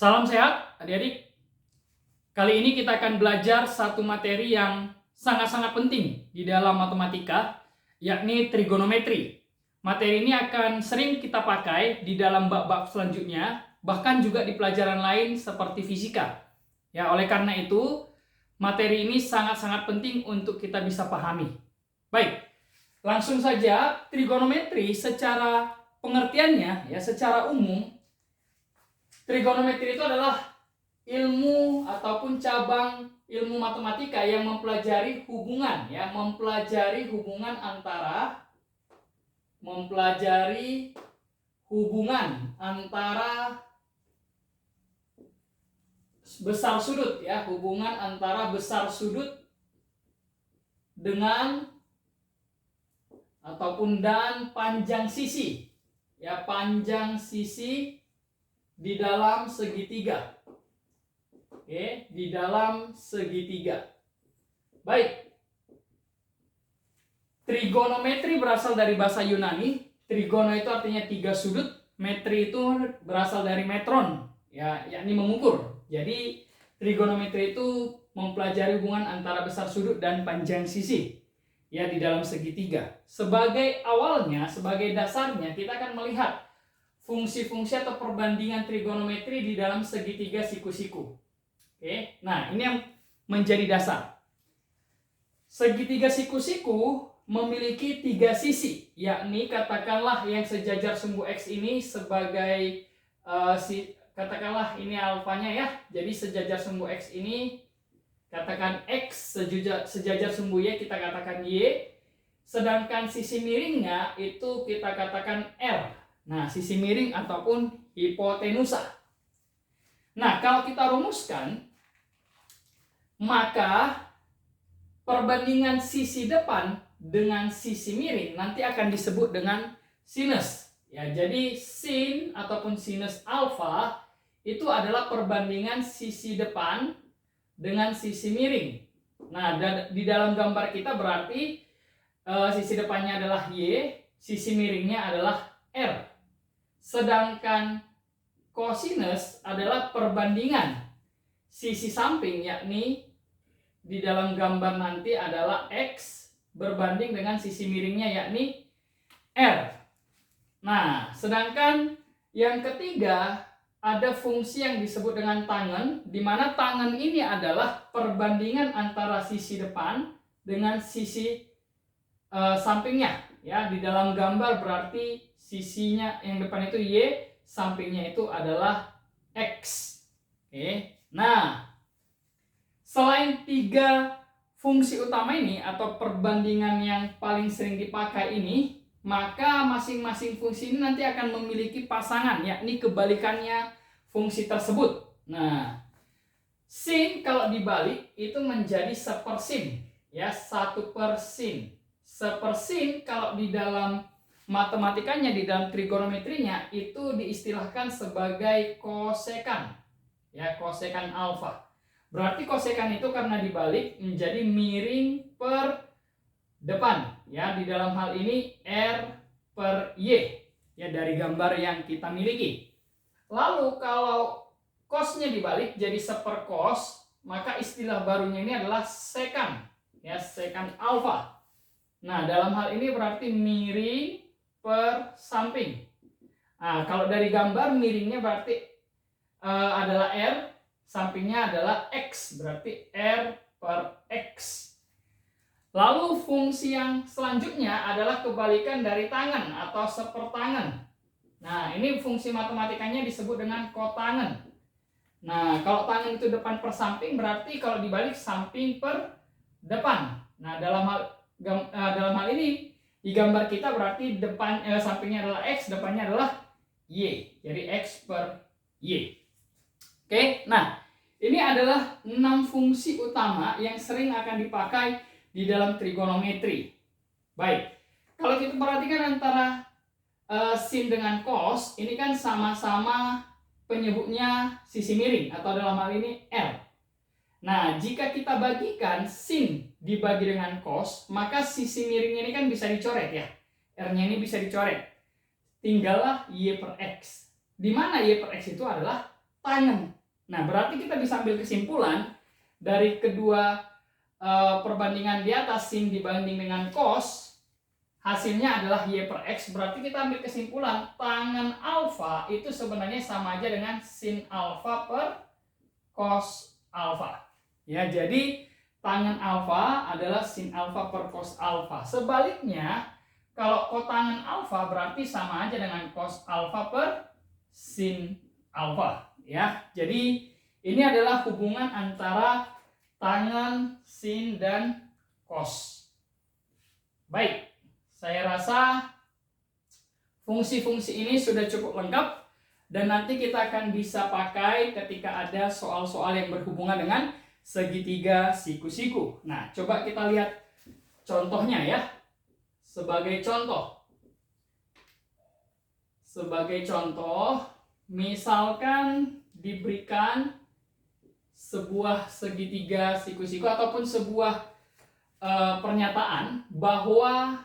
Salam sehat, adik-adik. Kali ini kita akan belajar satu materi yang sangat-sangat penting di dalam matematika, yakni trigonometri. Materi ini akan sering kita pakai di dalam bab-bab selanjutnya, bahkan juga di pelajaran lain seperti fisika. Ya, oleh karena itu, materi ini sangat-sangat penting untuk kita bisa pahami. Baik, langsung saja trigonometri secara pengertiannya, ya, secara umum, trigonometri itu adalah ilmu ataupun cabang ilmu matematika yang mempelajari hubungan, ya, mempelajari hubungan antara besar sudut, ya, hubungan antara besar sudut dengan ataupun dan panjang sisi, ya, panjang sisi di dalam segitiga. Oke, di dalam segitiga. Baik. Trigonometri berasal dari bahasa Yunani. Trigono itu artinya 3 sudut, metri itu berasal dari metron, ya, yakni mengukur. Jadi trigonometri itu mempelajari hubungan antara besar sudut dan panjang sisi, ya, di dalam segitiga. Sebagai awalnya, sebagai dasarnya, kita akan melihat fungsi-fungsi atau perbandingan trigonometri di dalam segitiga siku-siku. Oke, nah ini yang menjadi dasar. Segitiga siku-siku memiliki 3 sisi, yakni katakanlah yang sejajar sumbu X ini sebagai katakanlah ini alfanya, ya. Jadi sejajar sumbu X ini katakan X, sejajar sumbu Y kita katakan Y, sedangkan sisi miringnya itu kita katakan R. Nah, sisi miring ataupun hipotenusa. Nah, kalau kita rumuskan, maka perbandingan sisi depan dengan sisi miring nanti akan disebut dengan sinus. Ya, jadi sin ataupun sinus alfa itu adalah perbandingan sisi depan dengan sisi miring. Nah, di dalam gambar kita berarti sisi depannya adalah Y, sisi miringnya adalah R. Sedangkan kosinus adalah perbandingan sisi samping, yakni di dalam gambar nanti adalah X berbanding dengan sisi miringnya, yakni R. Nah, sedangkan yang ketiga ada fungsi yang disebut dengan tangen, di mana tangen ini adalah perbandingan antara sisi depan dengan sisi sampingnya, ya. Di dalam gambar berarti sisinya yang depan itu Y, sampingnya itu adalah X. Oke. Nah, selain 3 fungsi utama ini atau perbandingan yang paling sering dipakai ini, maka masing-masing fungsi ini nanti akan memiliki pasangan, yakni kebalikannya fungsi tersebut. Nah, sin kalau dibalik itu menjadi sepersin, ya, 1/sin. Sepersin kalau di dalam matematikanya, di dalam trigonometrinya itu diistilahkan sebagai kosekan, ya, kosekan alfa. Berarti kosekan itu karena dibalik menjadi miring per depan, ya, di dalam hal ini R/Y, ya, dari gambar yang kita miliki. Lalu kalau cosnya dibalik jadi sepercos, maka istilah barunya ini adalah sekan, ya, sekan alfa. Nah, dalam hal ini berarti miring per samping. Nah, kalau dari gambar miringnya berarti adalah R, sampingnya adalah X, berarti R/X. Lalu fungsi yang selanjutnya adalah kebalikan dari tangen atau sepertangen. Nah, ini fungsi matematikanya disebut dengan kotangen. Nah, kalau tangen itu depan per samping, berarti kalau dibalik samping per depan. Nah, dalam hal ini di gambar kita berarti sampingnya adalah X, depannya adalah Y. Jadi X/Y. Oke, nah ini adalah 6 fungsi utama yang sering akan dipakai di dalam trigonometri. Baik, kalau kita perhatikan antara sin dengan cos, ini kan sama-sama penyebutnya sisi miring atau dalam hal ini R. Nah, jika kita bagikan sin dibagi dengan cos, maka sisi miringnya ini kan bisa dicoret, ya. R-nya ini bisa dicoret. Tinggallah Y/X. Di mana Y/X itu adalah tangen. Nah, berarti kita bisa ambil kesimpulan dari kedua perbandingan di atas, sin dibanding dengan cos, hasilnya adalah Y per X. Berarti kita ambil kesimpulan tangen alfa itu sebenarnya sama aja dengan sin alfa per cos alfa. Ya, jadi tangen alfa adalah sin alfa per cos alfa. Sebaliknya, kalau kotangen alfa berarti sama aja dengan cos alfa per sin alfa. Ya, jadi ini adalah hubungan antara tangen, sin, dan cos. Baik, saya rasa fungsi-fungsi ini sudah cukup lengkap dan nanti kita akan bisa pakai ketika ada soal-soal yang berhubungan dengan segitiga siku-siku. Nah, coba kita lihat contohnya ya. Sebagai contoh, misalkan diberikan sebuah segitiga siku-siku ataupun sebuah pernyataan bahwa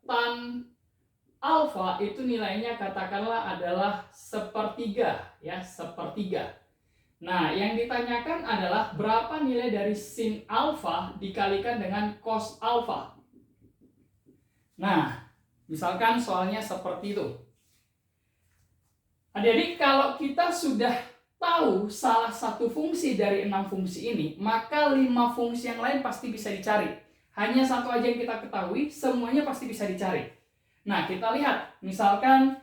tan alfa itu nilainya katakanlah adalah sepertiga, ya, sepertiga. Nah, yang ditanyakan adalah berapa nilai dari sin alfa dikalikan dengan cos alfa. Nah, misalkan soalnya seperti itu. Adik-adik, kalau kita sudah tahu salah satu fungsi dari 6 fungsi ini, maka 5 fungsi yang lain pasti bisa dicari. Hanya satu aja yang kita ketahui, semuanya pasti bisa dicari. Nah, kita lihat, misalkan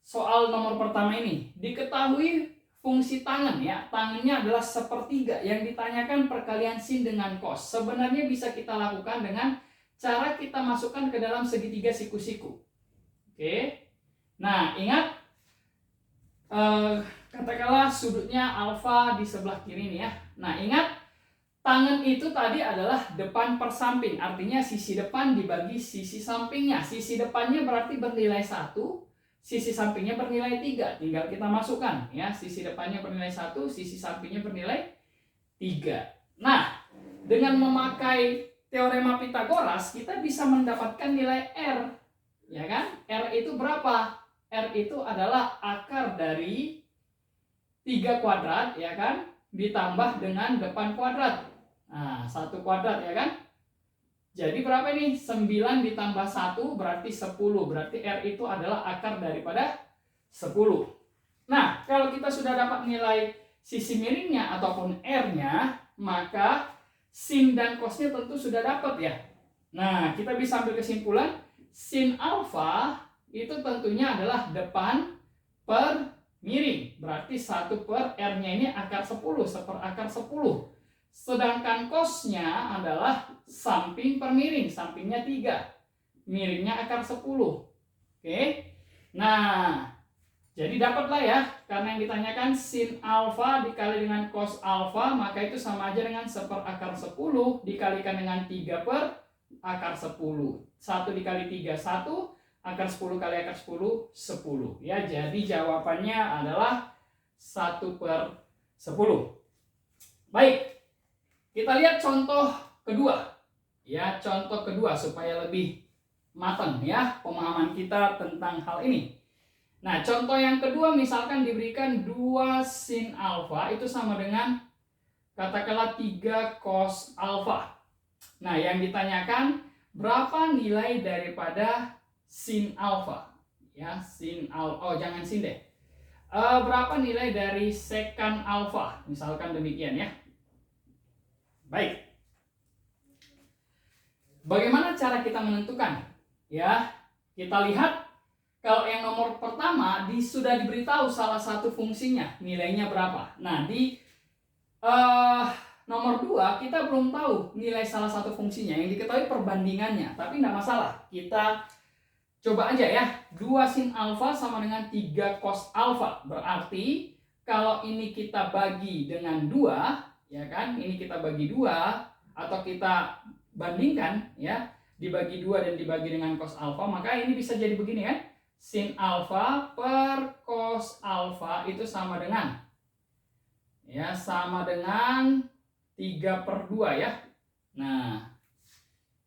soal nomor pertama ini, diketahui fungsi tangen, ya, tangennya adalah sepertiga, yang ditanyakan perkalian sin dengan cos. Sebenarnya bisa kita lakukan dengan cara kita masukkan ke dalam segitiga siku-siku. Oke, nah ingat, katakanlah sudutnya alfa di sebelah kiri nih ya. Nah, ingat, tangen itu tadi adalah depan per samping, artinya sisi depan dibagi sisi sampingnya. Sisi depannya berarti bernilai 1, sisi sampingnya bernilai 3. Tinggal kita masukkan ya, sisi depannya bernilai 1, sisi sampingnya bernilai 3. Nah, dengan memakai teorema Pitagoras kita bisa mendapatkan nilai R, ya kan? R itu berapa? R itu adalah akar dari 3 kuadrat, ya kan? Ditambah dengan depan kuadrat. Nah, 1 kuadrat, ya kan? Jadi berapa ini? 9 ditambah 1 berarti 10. Berarti R itu adalah akar daripada 10. Nah, kalau kita sudah dapat nilai sisi miringnya ataupun R-nya, maka sin dan cosnya tentu sudah dapat ya. Nah, kita bisa ambil kesimpulan sin alfa itu tentunya adalah depan per miring. Berarti 1 per R-nya ini akar 10, seperakar 10. Sedangkan cosnya adalah samping per miring, sampingnya 3. Miringnya akar 10. Oke. Nah, jadi dapatlah ya, karena yang ditanyakan sin alfa dikali dengan cos alfa, maka itu sama aja dengan seperakar 10 dikalikan dengan 3 per akar 10. 1 dikali 3, 1. Akar 10 kali akar 10, 10. Ya, jadi jawabannya adalah 1 per 10. Baik, kita lihat contoh kedua. Ya, contoh kedua supaya lebih matang ya pemahaman kita tentang hal ini. Nah, contoh yang kedua misalkan diberikan 2 sin alfa itu sama dengan katakanlah 3 cos alfa. Nah, yang ditanyakan berapa nilai daripada sin alfa? Ya, sin alfa. Oh, jangan sin deh. Berapa nilai dari sekan alfa? Misalkan demikian ya. Baik. Bagaimana cara kita menentukan? Ya, kita lihat. Kalau yang nomor pertama sudah diberitahu salah satu fungsinya, nilainya berapa. Nah, di nomor 2 kita belum tahu nilai salah satu fungsinya, yang diketahui perbandingannya. Tapi tidak masalah, kita coba aja ya. 2 sin alfa sama dengan 3 cos alfa. Berarti kalau ini kita bagi dengan 2, ya kan? Ini kita bagi 2 atau kita bandingkan ya, dibagi 2 dan dibagi dengan cos alfa, maka ini bisa jadi begini kan? Sin alfa per cos alfa itu sama dengan, ya, sama dengan 3 per 2 ya. Nah,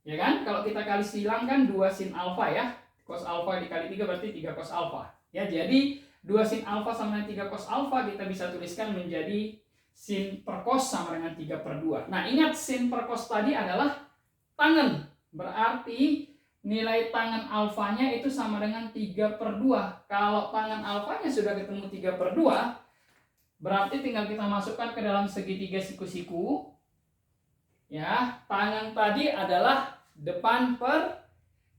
ya kan, kalau kita kali silang kan 2 sin alfa ya, cos alfa dikali 3 berarti 3 cos alfa ya. Jadi 2 2 sin alfa sama dengan 3 cos alfa, kita bisa tuliskan menjadi sin per cos sama dengan 3/2. Nah, ingat sin per cos tadi adalah tangen. Berarti nilai tangen alfanya itu sama dengan 3/2. Kalau tangen alfanya sudah ketemu 3/2, berarti tinggal kita masukkan ke dalam segitiga siku-siku. Ya, tangen tadi adalah depan per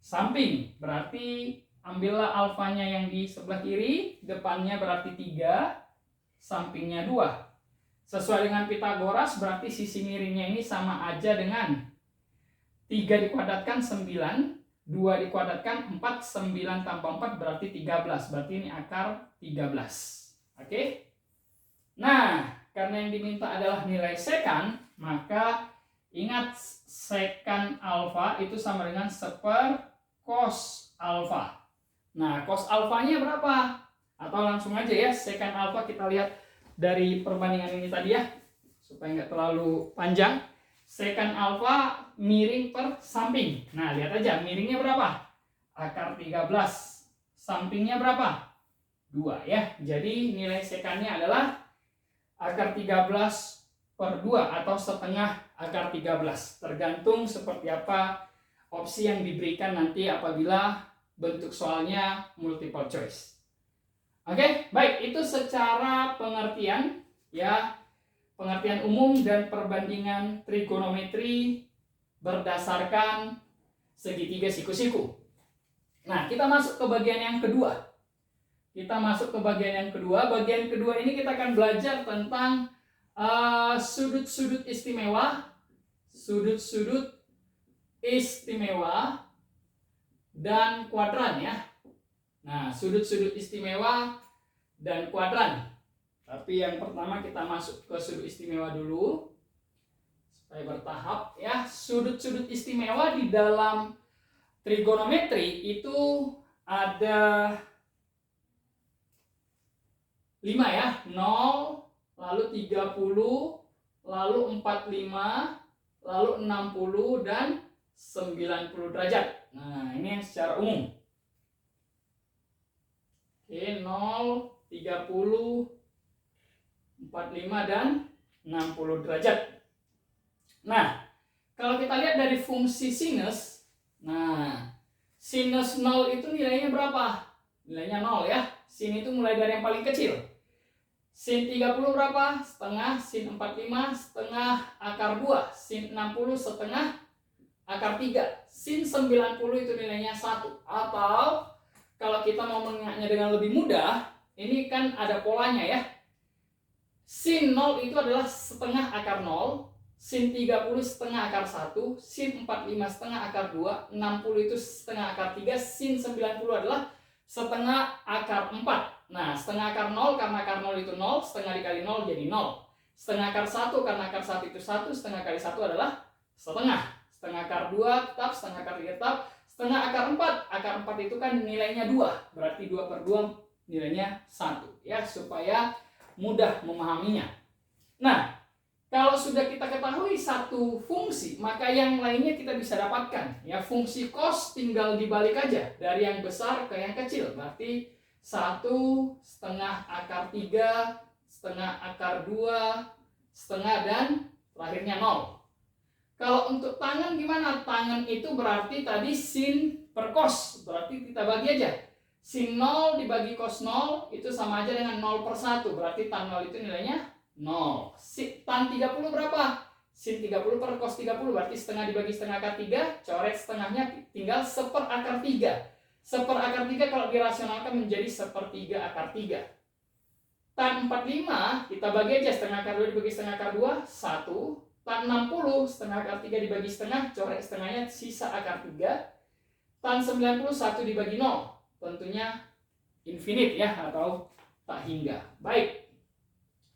samping. Berarti ambillah alfanya yang di sebelah kiri, depannya berarti 3, sampingnya 2. Sesuai dengan Pitagoras, berarti sisi miringnya ini sama aja dengan 3 dikuadratkan 9, 2 dikuadratkan 4, 9 tambah 4 berarti 13. Berarti ini akar 13. Oke? Nah, karena yang diminta adalah nilai sekan, maka ingat sekan alfa itu sama dengan 1/4 cos alfa. Nah, cos alfanya berapa? Atau langsung aja ya, sekan alfa kita lihat dari perbandingan ini tadi ya, supaya nggak terlalu panjang. Sekan alfa miring per samping. Nah, lihat aja miringnya berapa? Akar 13. Sampingnya berapa? 2 ya. Jadi nilai sekannya adalah akar 13/2 atau setengah akar 13. Tergantung seperti apa opsi yang diberikan nanti apabila bentuk soalnya multiple choice. Oke, baik, itu secara pengertian ya. Pengertian umum dan perbandingan trigonometri berdasarkan segitiga siku-siku. Nah, kita masuk ke bagian yang kedua. Bagian kedua ini kita akan belajar tentang sudut-sudut istimewa, dan kuadran ya. Nah, sudut-sudut istimewa dan kuadran. Tapi yang pertama kita masuk ke sudut istimewa dulu supaya bertahap ya. Sudut-sudut istimewa di dalam trigonometri itu ada 5 ya. 0, lalu 30, lalu 45, lalu 60 dan 90 derajat. Nah, ini yang secara umum. Oke, 0, 30, 45 dan 60 derajat. Nah, kalau kita lihat dari fungsi sinus, nah, sinus 0 itu nilainya berapa? Nilainya 0 ya. Sin itu mulai dari yang paling kecil. Sin 30 berapa? Setengah. Sin 45 setengah akar 2. Sin 60 setengah akar 3. Sin 90 itu nilainya 1. Atau kalau kita mau mengingatnya dengan lebih mudah, ini kan ada polanya ya. Sin 0 itu adalah setengah akar 0, sin 30 setengah akar 1, sin 45 setengah akar 2, 60 itu setengah akar 3, sin 90 adalah setengah akar 4. Nah, setengah akar 0 karena akar 0 itu 0, setengah dikali 0 jadi 0. Setengah akar 1 karena akar 1 itu 1, setengah kali 1 adalah setengah. Setengah akar 2 tetap, setengah akar 3 tetap, setengah akar 4. Akar 4 itu kan nilainya 2, berarti 2/2 nilainya 1. Ya, supaya mudah memahaminya. Nah, kalau sudah kita ketahui satu fungsi, maka yang lainnya kita bisa dapatkan. Ya, fungsi cos tinggal dibalik aja dari yang besar ke yang kecil. Berarti 1 setengah akar 3, setengah akar 2, setengah dan terakhirnya 0. Kalau untuk tangen gimana? Tangen itu berarti tadi sin per cos. Berarti kita bagi aja. Sin 0 dibagi cos 0 itu sama aja dengan 0/1. Berarti tan 0 itu nilainya 0. Tan 30 berapa? Sin 30 per cos 30. Berarti setengah dibagi setengah akar 3. Coret setengahnya tinggal 1/4 akar 3. 1/4 akar 3 kalau dirasionalkan menjadi 1/3 akar 3. Tan 45 kita bagi aja. Setengah akar 2 dibagi setengah akar 2. 1. Tan 60 setengah akar 3 dibagi setengah. Coret setengahnya sisa akar 3. Tan 90 1 dibagi 0. Tentunya infinite ya, atau tak hingga. Baik,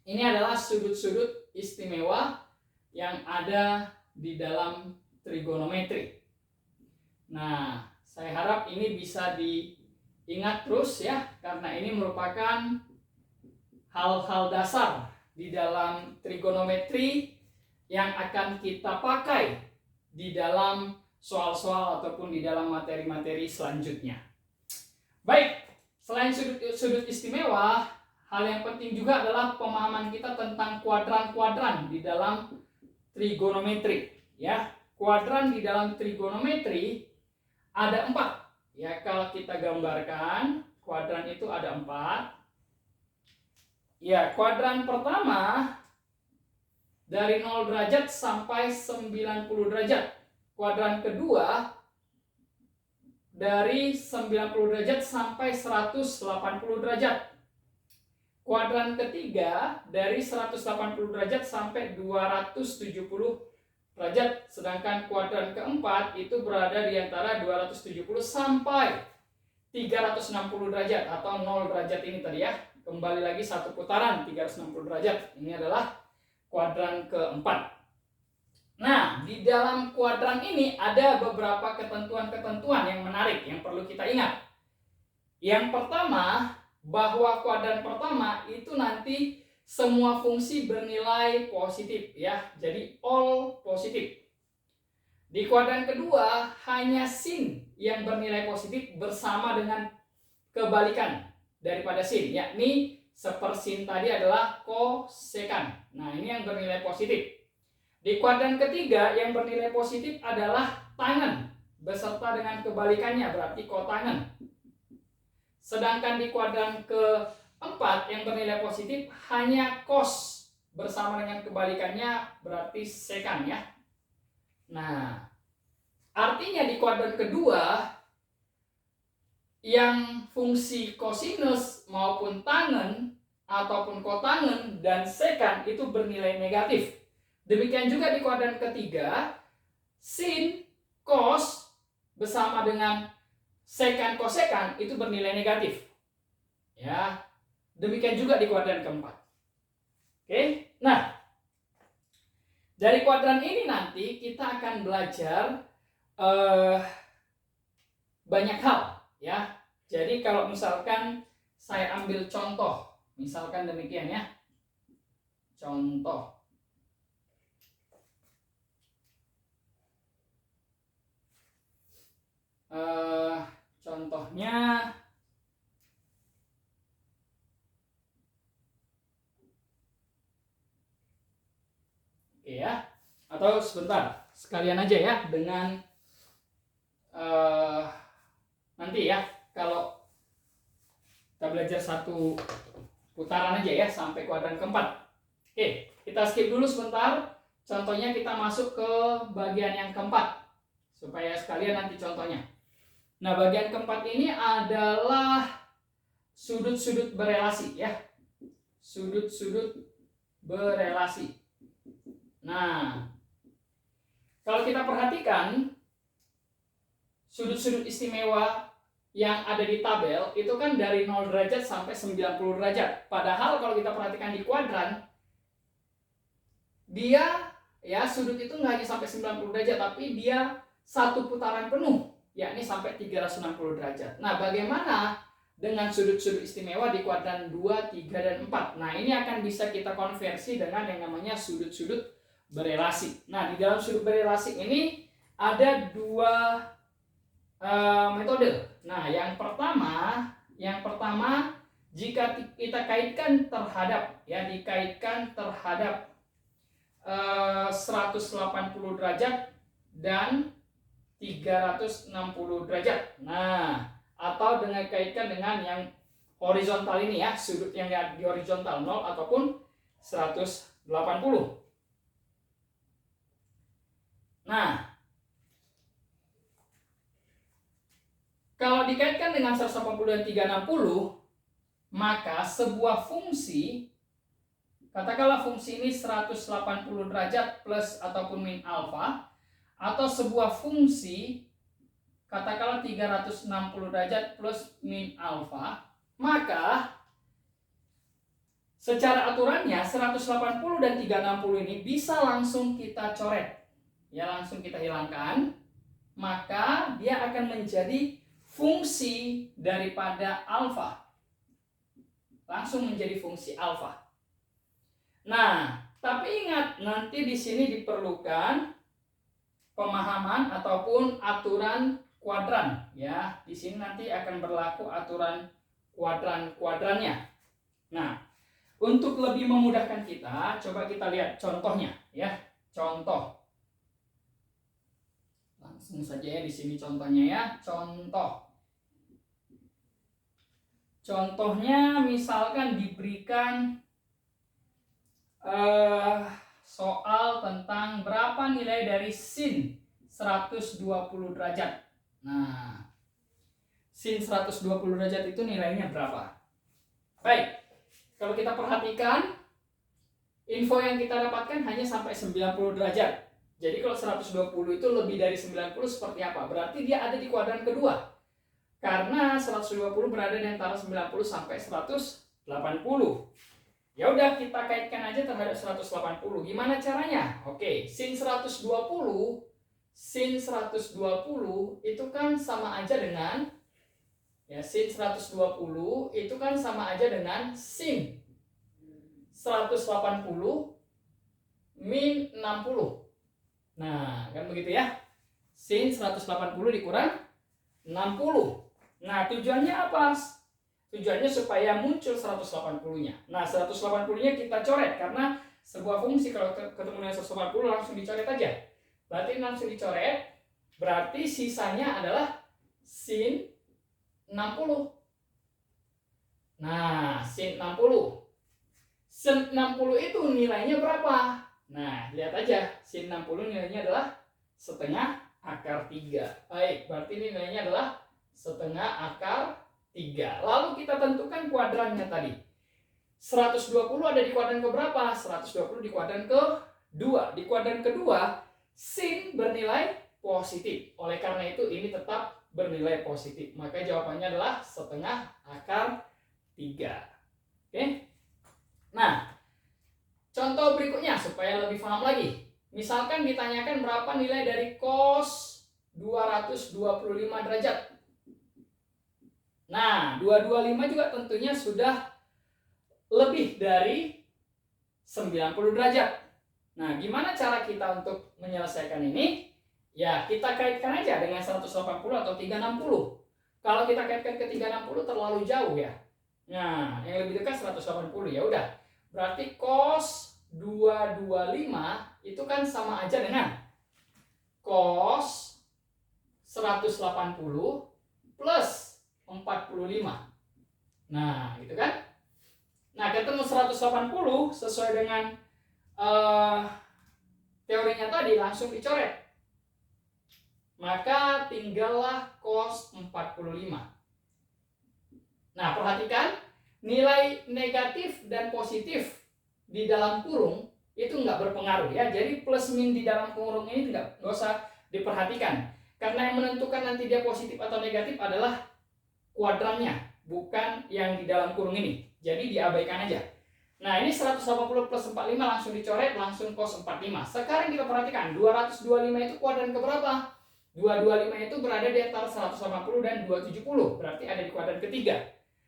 ini adalah sudut-sudut istimewa yang ada di dalam trigonometri. Nah, saya harap ini bisa diingat terus ya, karena ini merupakan hal-hal dasar di dalam trigonometri yang akan kita pakai di dalam soal-soal ataupun di dalam materi-materi selanjutnya. Baik, Selain sudut istimewa, hal yang penting juga adalah pemahaman kita tentang kuadran-kuadran di dalam trigonometri. Ya, kuadran di dalam trigonometri ada 4. Ya, kalau kita gambarkan, kuadran itu ada 4. Ya, kuadran pertama dari 0 derajat sampai 90 derajat. Kuadran kedua dari 90 derajat sampai 180 derajat. Kuadran ketiga dari 180 derajat sampai 270 derajat. Sedangkan kuadran keempat itu berada di antara 270 sampai 360 derajat atau 0 derajat ini tadi ya. Kembali lagi satu putaran 360 derajat. Ini adalah kuadran keempat. Nah, di dalam kuadran ini ada beberapa ketentuan-ketentuan yang menarik yang perlu kita ingat. Yang pertama, bahwa kuadran pertama itu nanti semua fungsi bernilai positif ya. Jadi all positif. Di kuadran kedua hanya sin yang bernilai positif bersama dengan kebalikan daripada sin, yakni sepersin tadi adalah kosekan. Nah, ini yang bernilai positif. Di kuadran ketiga yang bernilai positif adalah tangen beserta dengan kebalikannya, berarti kotangen. Sedangkan di kuadran keempat yang bernilai positif hanya cos bersama dengan kebalikannya, berarti sekan ya. Nah, artinya di kuadran kedua yang fungsi kosinus maupun tangen ataupun kotangen dan sekan itu bernilai negatif. Demikian juga di kuadran ketiga, sin, cos bersama dengan sekan, kosekan itu bernilai negatif. Ya, demikian juga di kuadran keempat. Oke, nah dari kuadran ini nanti kita akan belajar banyak hal, ya. Jadi kalau misalkan saya ambil contoh, misalkan demikian ya, contoh. Contohnya oke ya, atau sebentar sekalian aja ya dengan nanti ya kalau kita belajar satu putaran aja ya sampai kuadran keempat. Oke, kita skip dulu sebentar. Contohnya kita masuk ke bagian yang keempat supaya sekalian nanti contohnya. Nah, bagian keempat ini adalah sudut-sudut berelasi ya. Sudut-sudut berelasi. Nah, kalau kita perhatikan sudut-sudut istimewa yang ada di tabel itu kan dari 0 derajat sampai 90 derajat. Padahal kalau kita perhatikan di kuadran, dia ya sudut itu nggak hanya sampai 90 derajat, tapi dia satu putaran penuh, yakni sampai 360 derajat. Nah, bagaimana dengan sudut-sudut istimewa di kuadran 2, 3, dan 4? Nah, ini akan bisa kita konversi dengan yang namanya sudut-sudut berelasi. Nah, di dalam sudut berelasi ini ada dua metode. Nah, yang pertama jika kita kaitkan terhadap ya, dikaitkan terhadap 180 derajat dan 360 derajat. Nah, atau dengan kaitkan dengan yang horizontal ini ya, sudut yang di horizontal 0 ataupun 180. Nah, kalau dikaitkan dengan 180 dan 360, maka sebuah fungsi, katakanlah fungsi ini 180 derajat plus ataupun min alfa, atau sebuah fungsi katakanlah 360 derajat plus min alfa, maka secara aturannya 180 dan 360 ini bisa langsung kita coret. Ya, langsung kita hilangkan, maka dia akan menjadi fungsi daripada alfa. Langsung menjadi fungsi alfa. Nah, tapi ingat nanti di sini diperlukan pemahaman ataupun aturan kuadran ya. Di sini nanti akan berlaku aturan kuadran-kuadrannya. Nah, untuk lebih memudahkan kita, coba kita lihat contohnya ya. Contoh. Langsung saja ya di sini contohnya ya. Contohnya misalkan diberikan soal tentang berapa nilai dari sin 120 derajat. Nah, sin 120 derajat itu nilainya berapa? Baik, kalau kita perhatikan, info yang kita dapatkan hanya sampai 90 derajat. Jadi kalau 120 itu lebih dari 90 seperti apa? Berarti dia ada di kuadran kedua. Karena 120 berada di antara 90 sampai 180. Ya udah, kita kaitkan aja terhadap 180. Gimana caranya? Oke, sin 120 itu kan sama aja dengan ya, sin 120 itu kan sama aja dengan sin 180 min 60. Nah, kan begitu ya. Sin 180 dikurang 60. Nah, tujuannya apa? Tujuannya supaya muncul 180-nya. Nah, 180-nya kita coret karena sebuah fungsi kalau ketemu dengan 180 langsung dicoret aja. Berarti langsung dicoret, berarti sisanya adalah sin 60. Nah, sin 60. Sin 60 itu nilainya berapa? Nah, lihat aja. Sin 60 nilainya adalah setengah akar 3. Baik, berarti nilainya adalah setengah akar 3. Lalu kita tentukan kuadrannya tadi. 120 ada di kuadran ke berapa? 120 di kuadran ke-2. Di kuadran kedua, sin bernilai positif. Oleh karena itu ini tetap bernilai positif. Maka jawabannya adalah setengah akar 3. Oke? Nah, contoh berikutnya supaya lebih paham lagi. Misalkan ditanyakan berapa nilai dari cos 225 derajat. Nah, 225 juga tentunya sudah lebih dari 90 derajat. Nah, gimana cara kita untuk menyelesaikan ini? Ya, kita kaitkan aja dengan 180 atau 360. Kalau kita kaitkan ke 360 terlalu jauh ya. Nah, yang lebih dekat 180 ya udah. Berarti cos 225 itu kan sama aja dengan cos 180 plus 45. Nah, gitu kan? Nah, ketemu 180 sesuai dengan teorinya tadi langsung dicoret. Maka tinggallah cos 45. Nah, perhatikan nilai negatif dan positif di dalam kurung itu nggak berpengaruh ya. Jadi plus min di dalam kurung ini nggak usah diperhatikan. Karena yang menentukan nanti dia positif atau negatif adalah kuadrannya, bukan yang di dalam kurung ini. Jadi diabaikan aja. Nah, ini 180 plus 45 langsung dicoret, langsung cos 45. Sekarang kita perhatikan, 225 itu kuadran keberapa? 225 itu berada di antara 180 dan 270. Berarti ada di kuadran ketiga.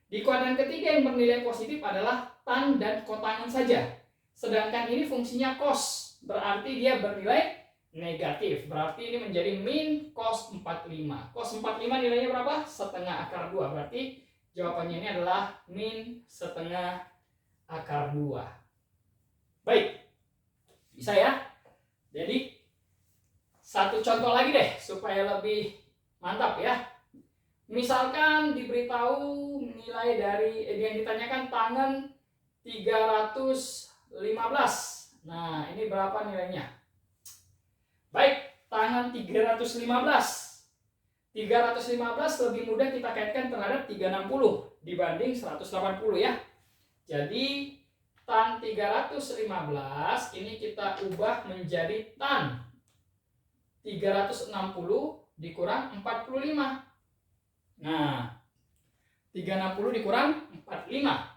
Di kuadran ketiga yang bernilai positif adalah tan dan kotangen saja. Sedangkan ini fungsinya cos, berarti dia bernilai negatif. Berarti ini menjadi min cos 45. Cos 45 nilainya berapa? Setengah akar 2. Berarti jawabannya ini adalah min setengah akar 2. Baik. Bisa ya? Jadi satu contoh lagi deh supaya lebih mantap ya. Misalkan diberitahu nilai dari yang ditanyakan tangen 315. Nah, ini berapa nilainya? Baik, tangan 315. 315 lebih mudah kita kaitkan terhadap 360 dibanding 180 ya. Jadi tan 315 ini kita ubah menjadi tan 360 dikurang 45. Nah, 360 dikurang 45.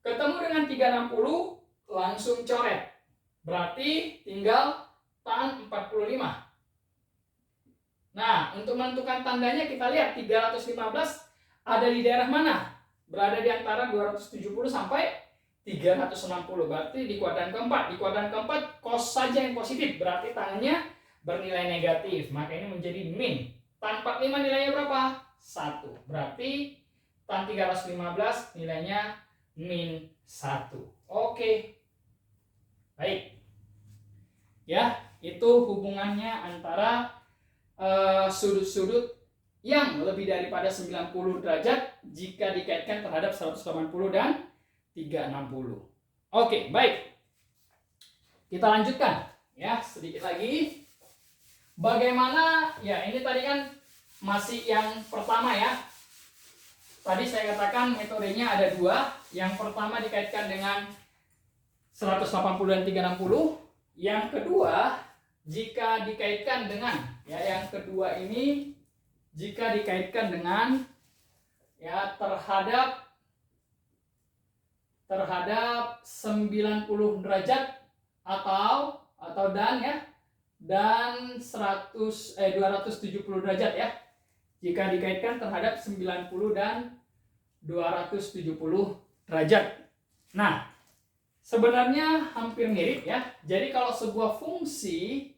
Ketemu dengan 360 langsung coret. Berarti tinggal tan 45. Nah, untuk menentukan tandanya kita lihat 315 ada di daerah mana? Berada di antara 270 sampai 360. Berarti di kuadran keempat. Di kuadran keempat cos saja yang positif, berarti tangannya bernilai negatif. Maka ini menjadi min. Tan 45 nilainya berapa? 1. Berarti tan 315 nilainya min 1. Oke. Baik. Ya, itu hubungannya antara sudut-sudut yang lebih daripada 90 derajat jika dikaitkan terhadap 180 dan 360. Oke, baik. Kita lanjutkan ya, sedikit lagi. Bagaimana ya, ini tadi kan masih yang pertama ya. Tadi saya katakan metodenya ada dua. Yang pertama dikaitkan dengan 180 dan 360. Yang kedua, jika dikaitkan dengan ya, yang kedua ini jika dikaitkan dengan ya terhadap 90 derajat atau dan ya, dan 270 derajat ya. Jika dikaitkan terhadap 90 dan 270 derajat. Nah, sebenarnya hampir mirip ya. Jadi kalau sebuah fungsi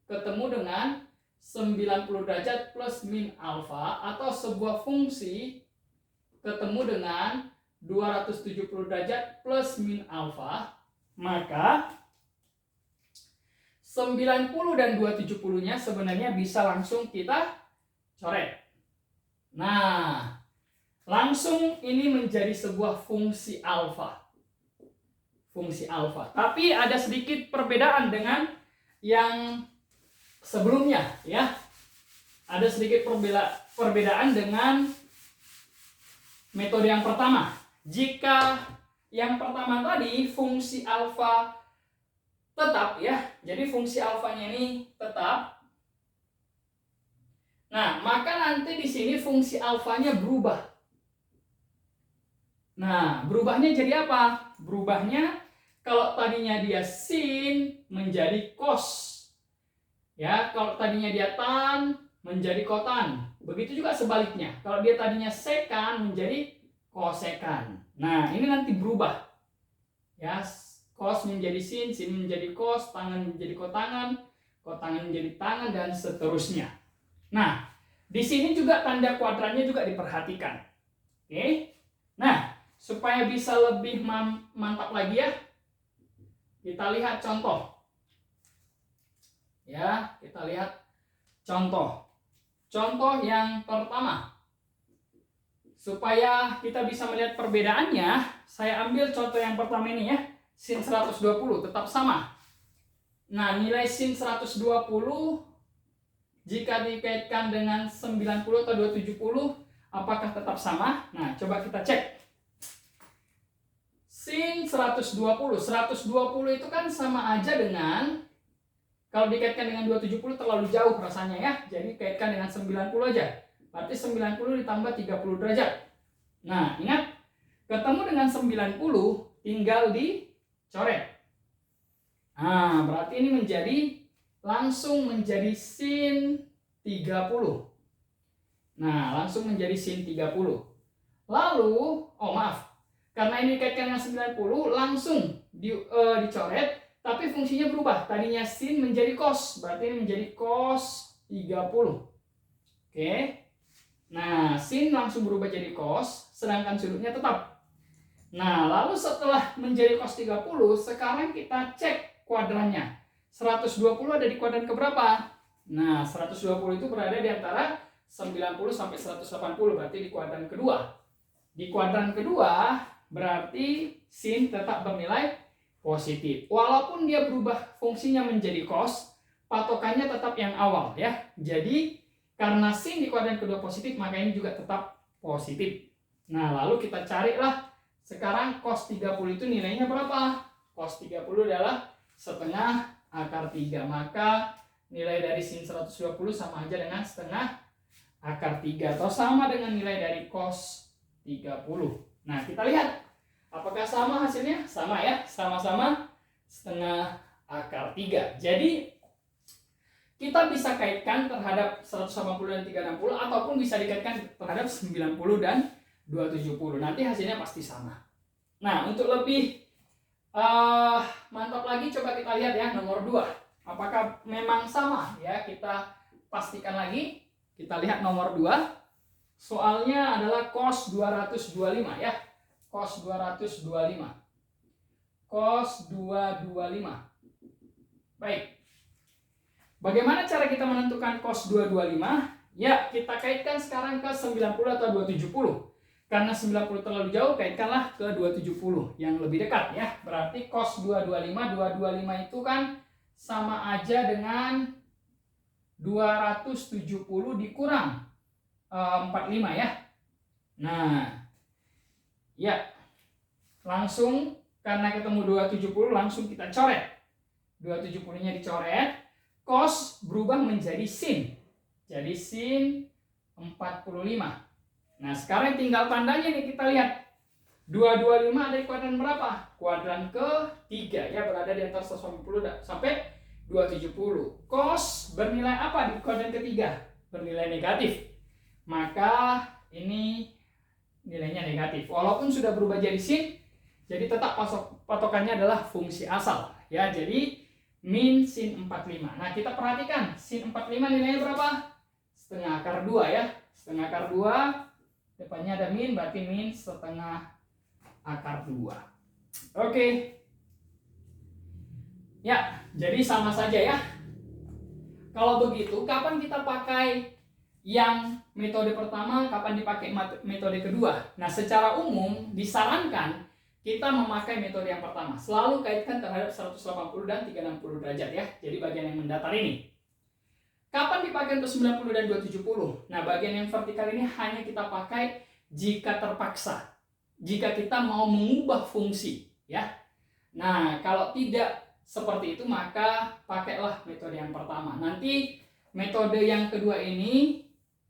ketemu dengan 90 derajat plus min alfa, atau sebuah fungsi ketemu dengan 270 derajat plus min alfa, maka 90 dan 270-nya sebenarnya bisa langsung kita coret. Nah, langsung ini menjadi sebuah fungsi alfa. Fungsi alfa. Tapi ada sedikit perbedaan dengan yang sebelumnya ya. Ada sedikit perbedaan dengan metode yang pertama. Jika yang pertama tadi fungsi alfa tetap ya. Jadi fungsi alfanya ini tetap. Nah, maka nanti di sini fungsi alfanya berubah. Nah, berubahnya jadi apa? Berubahnya kalau tadinya dia sin menjadi cos. Ya, kalau tadinya dia tan menjadi kotan. Begitu juga sebaliknya. Kalau dia tadinya sekan menjadi kosekan. Nah, ini nanti berubah. Ya, cos menjadi sin, sin menjadi cos, tangan menjadi kotangan, kotangan menjadi tangan, dan seterusnya. Nah, di sini juga tanda kuadrannya juga diperhatikan. Oke. Nah, supaya bisa lebih mantap lagi ya, kita lihat contoh. Ya, kita lihat contoh. Contoh yang pertama. Supaya kita bisa melihat perbedaannya, saya ambil contoh yang pertama ini ya. Sin 120 tetap sama. Nah, nilai sin 120 jika dikaitkan dengan 90 atau 270, apakah tetap sama? Nah, coba kita cek. Sin 120 itu kan sama aja dengan, kalau dikaitkan dengan 270 terlalu jauh rasanya ya. Jadi kaitkan dengan 90 aja. Berarti 90 ditambah 30 derajat. Nah, ingat, ketemu dengan 90 tinggal dicoret. Nah, berarti ini langsung menjadi sin 30. Nah, langsung menjadi sin 30. Lalu, karena ini dikaitkan dengan 90, langsung dicoret. Tapi fungsinya berubah. Tadinya sin menjadi cos. Berarti ini menjadi cos 30. Oke. Nah, sin langsung berubah jadi cos. Sedangkan sudutnya tetap. Nah, lalu setelah menjadi cos 30, sekarang kita cek kuadrannya. 120 ada di kuadran keberapa? Nah, 120 itu berada di antara 90 sampai 180. Berarti di kuadran kedua. Di kuadran kedua, berarti sin tetap bernilai positif. Walaupun dia berubah fungsinya menjadi cos, patokannya tetap yang awal ya. Jadi karena sin di kuadran kedua positif, maka ini juga tetap positif. Nah, lalu kita carilah sekarang cos 30 itu nilainya berapa? Cos 30 adalah setengah akar 3. Maka nilai dari sin 120 sama aja dengan setengah akar 3 atau sama dengan nilai dari cos 30. Nah, kita lihat apakah sama hasilnya? Sama ya, sama-sama setengah akar 3. Jadi kita bisa kaitkan terhadap 180 dan 360, ataupun bisa dikaitkan terhadap 90 dan 270. Nanti hasilnya pasti sama. Nah, untuk lebih mantap lagi, coba kita lihat ya nomor 2. Apakah memang sama ya? Kita pastikan lagi. Kita lihat nomor 2. soalnya adalah cos 225 ya. Cos 225. Cos 225. Baik. Bagaimana cara kita menentukan cos 225? Ya, kita kaitkan sekarang ke 90 atau 270. Karena 90 terlalu jauh, kaitkanlah ke 270 yang lebih dekat ya. Berarti cos 225 itu kan sama aja dengan 270 dikurang 45 ya. Nah, ya. Langsung karena ketemu 270 langsung kita coret. 270-nya dicoret, cos berubah menjadi sin. Jadi sin 45. Nah, sekarang tinggal tandanya nih, kita lihat. 225 ada di kuadran berapa? Kuadran ke-3 ya, berada di antara 180 sampai 270. Cos bernilai apa di kuadran ke-3? Bernilai negatif. Maka ini nilainya negatif. Walaupun sudah berubah jadi sin, jadi tetap patokannya adalah fungsi asal ya. Jadi min sin 45. Nah, kita perhatikan sin 45 nilainya berapa? Setengah akar 2 ya. Setengah akar 2, depannya ada min, berarti min setengah akar 2. Oke. Ya, jadi sama saja ya. Kalau begitu, kapan kita pakai yang metode pertama, kapan dipakai metode kedua? Nah, secara umum disarankan kita memakai metode yang pertama. Selalu kaitkan terhadap 180 dan 360 derajat ya. Jadi bagian yang mendatar ini. Kapan dipakai untuk 90 dan 270? Nah, bagian yang vertikal ini hanya kita pakai jika terpaksa. Jika kita mau mengubah fungsi ya. Nah, kalau tidak seperti itu maka pakailah metode yang pertama. Nanti metode yang kedua ini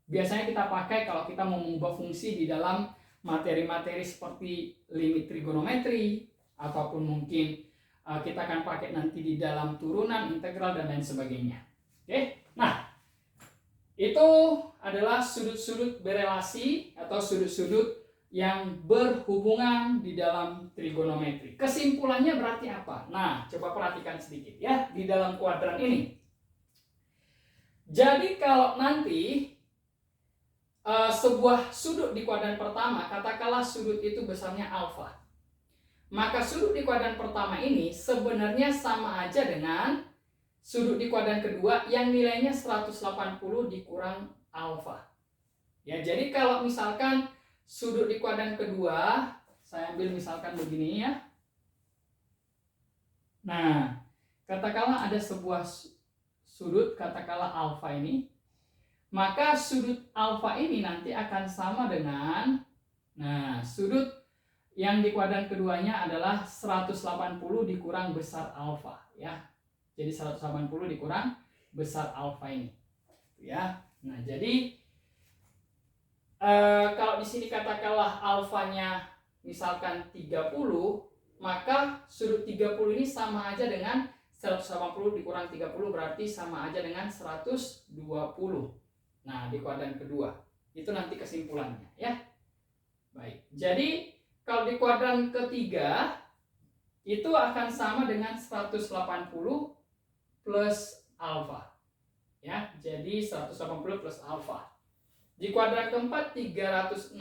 biasanya kita pakai kalau kita mau mengubah fungsi di dalam materi-materi seperti limit trigonometri, ataupun mungkin kita akan pakai nanti di dalam turunan, integral, dan lain sebagainya. Oke, nah itu adalah sudut-sudut berelasi atau sudut-sudut yang berhubungan di dalam trigonometri. Kesimpulannya berarti apa? Nah, coba perhatikan sedikit ya di dalam kuadran ini. Jadi kalau nanti sebuah sudut di kuadran pertama, katakanlah sudut itu besarnya alfa, maka sudut di kuadran pertama ini sebenarnya sama aja dengan sudut di kuadran kedua yang nilainya 180 dikurang alfa. Ya, jadi kalau misalkan sudut di kuadran kedua, saya ambil misalkan begini ya. Nah, katakanlah ada sebuah sudut, katakanlah alfa ini. Maka sudut alfa ini nanti akan sama dengan, nah, sudut yang di kuadran keduanya adalah 180 dikurang besar alfa ya. Jadi 180 dikurang besar alfa ini ya. Nah, jadi kalau di sini katakanlah alfanya misalkan 30, maka sudut 30 ini sama aja dengan 180 dikurang 30, berarti sama aja dengan 120. Nah, di kuadran kedua. Itu nanti kesimpulannya ya. Baik. Jadi kalau di kuadran ketiga itu akan sama dengan 180 plus alfa. Ya, jadi 180 plus alfa. Di kuadran keempat 360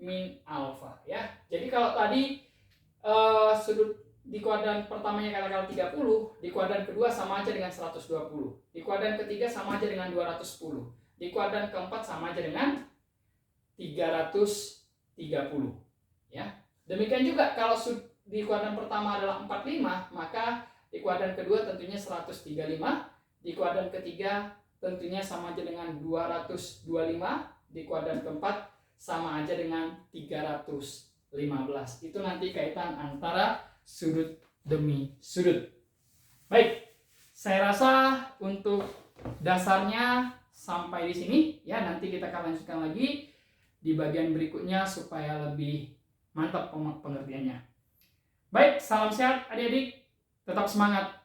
min alfa ya. Jadi kalau tadi sudut di kuadran pertamanya katakanlah 30, di kuadran kedua sama aja dengan 120. Di kuadran ketiga sama aja dengan 210. Di kuadran keempat sama aja dengan 330 ya. Demikian juga kalau di kuadran pertama adalah 45, maka di kuadran kedua tentunya 135, di kuadran ketiga tentunya sama aja dengan 225, di kuadran keempat sama aja dengan 315. Itu nanti kaitan antara sudut demi sudut. Baik, saya rasa untuk dasarnya sampai di sini ya. Nanti kita akan lanjutkan lagi di bagian berikutnya supaya lebih mantap pengertiannya. Baik, salam sehat adik-adik, tetap semangat.